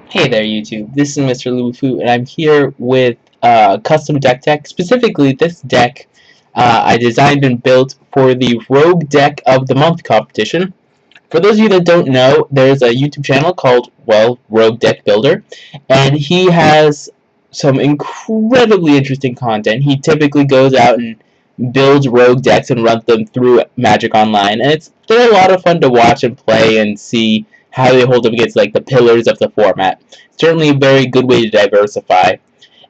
Hey there YouTube, this is MrLuBuFu and I'm here with custom deck tech. Specifically, this deck I designed and built for the Rogue Deck of the Month competition. For those of you that don't know, there's a YouTube channel called, well, Rogue Deck Builder, and he has some incredibly interesting content. He typically goes out and builds rogue decks and runs them through Magic Online, and they're a lot of fun to watch and play and see how they hold up against like the pillars of the format. Certainly a very good way to diversify.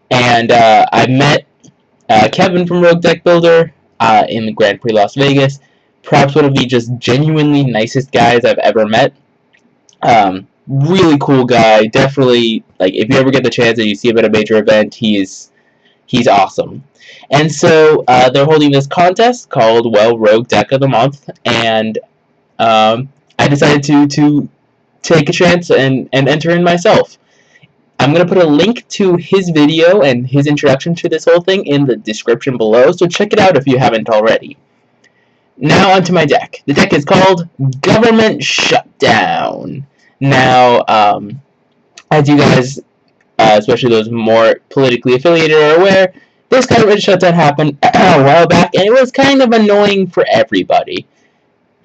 And I met Kevin from Rogue Deck Builder in the Grand Prix Las Vegas. Perhaps one of the just genuinely nicest guys I've ever met. Really cool guy. Definitely, like, if you ever get the chance and you see him at a major event, he's awesome. And so they're holding this contest called, well, Rogue Deck of the Month, and I decided to take a chance and enter in myself. I'm going to put a link to his video and his introduction to this whole thing in the description below, so check it out if you haven't already. Now onto my deck. The deck is called Government Shutdown. Now, as you guys, especially those more politically affiliated, are aware, this government shutdown happened a while back, and it was kind of annoying for everybody.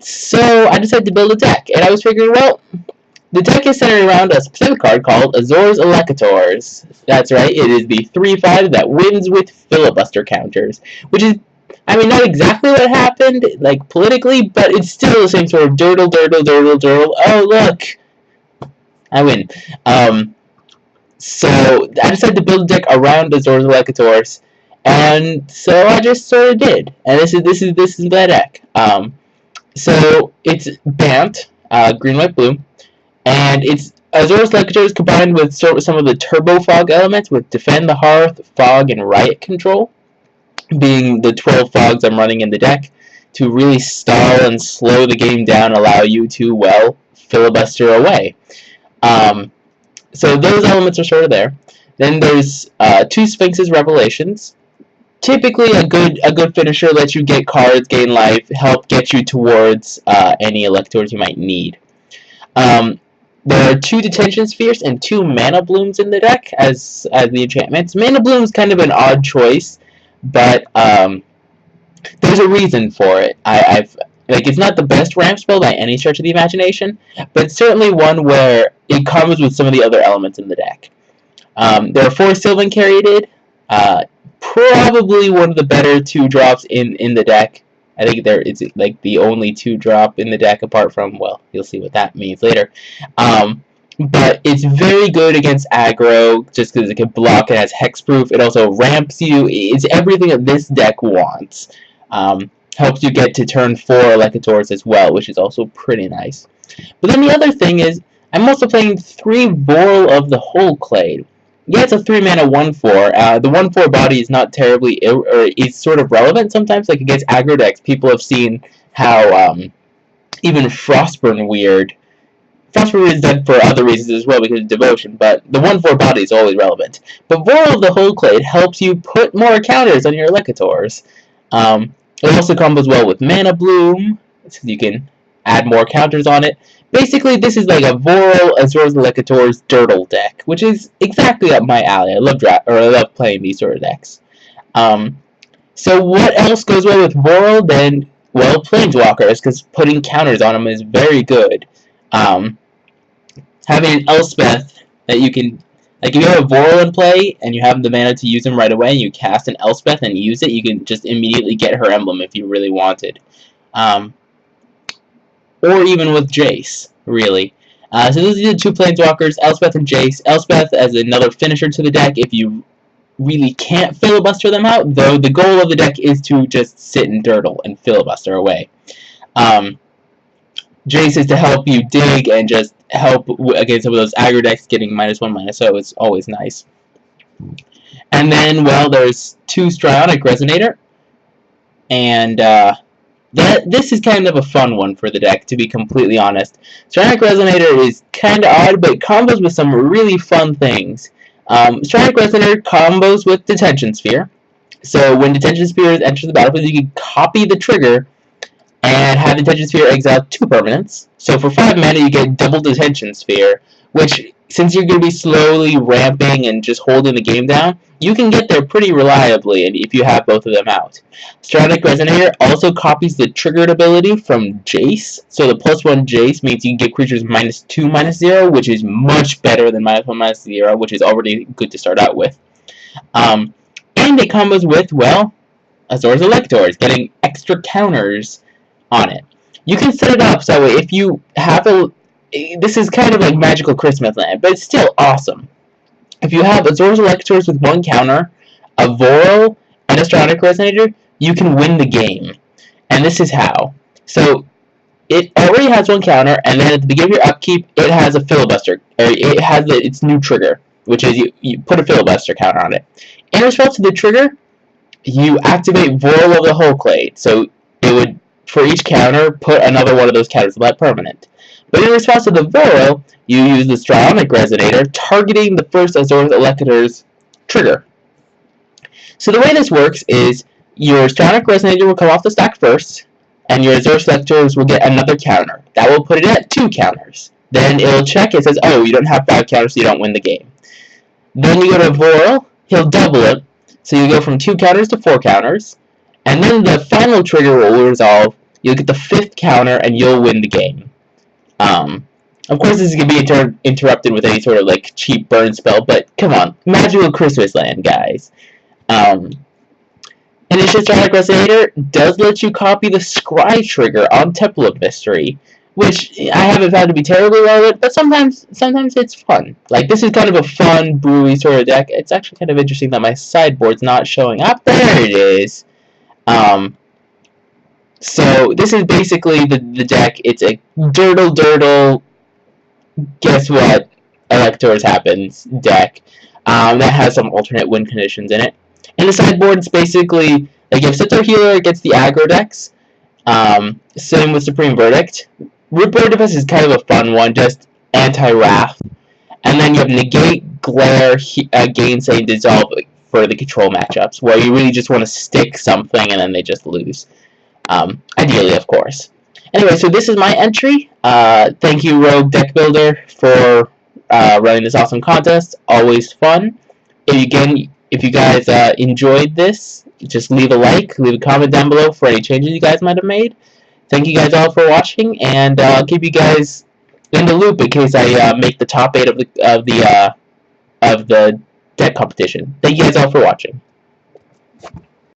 So I decided to build a deck, and I was figuring, well, the deck is centered around a specific card called Azor's Elecutors. That's right, it is the 3/5 that wins with filibuster counters, which is, I mean, not exactly what happened, like, politically, but it's still the same sort of durdle. Oh, look, I win. So I decided to build a deck around Azor's Elecutors, and so I just sort of did. And this is the deck. So it's Bant, green, white, blue, and it's Azor's Elecutors combined with some of the Turbo Fog elements with Defend the Hearth, Fog, and Riot Control, being the 12 fogs I'm running in the deck to really stall and slow the game down, allow you to, well, filibuster away. So those elements are sort of there. Then there's 2 Sphinx's Revelations. Typically, a good finisher lets you get cards, gain life, help get you towards any Electors you might need. There are 2 Detention Spheres and 2 Mana Blooms in the deck as the enchantments. Mana Bloom is kind of an odd choice, but there's a reason for it. It's not the best ramp spell by any stretch of the imagination, but it's certainly one where it comes with some of the other elements in the deck. There are 4 Sylvan Caryatid, probably one of the better 2-drops in the deck. I think it's like the only 2-drop in the deck apart from, well, you'll see what that means later. But it's very good against aggro, just because it can block, it has hexproof, it also ramps you, it's everything that this deck wants. Helps you get to turn 4 Elecutors as well, which is also pretty nice. But then the other thing is, I'm also playing 3 Voral of the Wholeclade. Yeah, it's a 3-mana 1/4. The 1/4 body is not terribly, or it's sort of relevant sometimes, like against aggro decks. People have seen how even Frostburn Weird is dead for other reasons as well because of devotion, but the 1/4 body is always relevant. But Voral of the Wholeclade helps you put more counters on your Elecutors. It also combos well with Mana Bloom, so you can add more counters on it. Basically, this is like a Voral Azor's Elecutors Dirtle deck, which is exactly up my alley. I love playing these sort of decks. So what else goes well with Voral than, well, Planeswalkers, because putting counters on them is very good. Having an Elspeth that you can, like, if you have a Voral in play and you have the mana to use them right away and you cast an Elspeth and use it, you can just immediately get her emblem if you really wanted. Or even with Jace, really. So those are the 2 Planeswalkers, Elspeth and Jace. Elspeth as another finisher to the deck if you really can't filibuster them out, though the goal of the deck is to just sit and dirtle and filibuster away. Jace is to help you dig and just help against some of those aggro decks, getting -1/-0. It's always nice. And then, well, there's 2 Strionic Resonator, and this is kind of a fun one for the deck, to be completely honest. Strionic Resonator is kind of odd, but it combos with some really fun things. Strionic Resonator combos with Detention Sphere. So when Detention Sphere enters the battlefield, you can copy the trigger and have Detention Sphere exile 2 permanents. So for 5 mana, you get double Detention Sphere, which since you're going to be slowly ramping and just holding the game down, you can get there pretty reliably and if you have both of them out. Stronic Resonator also copies the triggered ability from Jace. So the +1 Jace means you can give creatures -2, -0, which is much better than -1, -0, which is already good to start out with. And it combos with, well, Azor's Elecutors, getting extra counters on it. You can set it up so if you have a... This is kind of like Magical Christmas Land, but it's still awesome. If you have Azor's Elecutors with 1 counter, a Voro, and a Stronic Resonator, you can win the game. And this is how. So, it already has 1 counter, and then at the beginning of your upkeep, it has a filibuster, or it has its new trigger, which is you put a filibuster counter on it. In response to the trigger, you activate Voro of the Hulklade. So, it would, for each counter, put another one of those counters left permanent. But in response to the Voro, you use the Stronic Resonator, targeting the first Azor's Elecutors trigger. So the way this works is your Stronic Resonator will come off the stack first, and your Azor's Elecutors will get another counter. That will put it at 2 counters. Then it will check, it says, oh, you don't have 5 counters, so you don't win the game. Then you go to Voro, he'll double it, so you go from 2 counters to 4 counters, and then the final trigger will resolve, you'll get the 5th counter, and you'll win the game. Of course, this is going to be interrupted with any sort of, like, cheap burn spell, but come on, Magical Christmas Land, guys. In addition, Stronic Resonator does let you copy the Scry trigger on Temple of Mystery, which I haven't found to be terribly relevant, but sometimes it's fun. Like, this is kind of a fun, brewy sort of deck. It's actually kind of interesting that my sideboard's not showing up. There it is. So this is basically the deck. It's a durdle, guess what, Electors happens deck that has some alternate win conditions in it. In the sideboard, it's basically, like, if Scepter Healer gets the aggro decks, same with Supreme Verdict. Root Board Defense is kind of a fun one, just anti-Wrath. And then you have Negate, Glare, Gainsay, and Dissolve for the control matchups, where you really just want to stick something and then they just lose. Ideally, of course. Anyway, so this is my entry. Thank you, Rogue Deck Builder, for running this awesome contest. Always fun. If you guys enjoyed this, just leave a like, leave a comment down below for any changes you guys might have made. Thank you guys all for watching, and I'll keep you guys in the loop in case I make the top 8 of the deck competition. Thank you guys all for watching.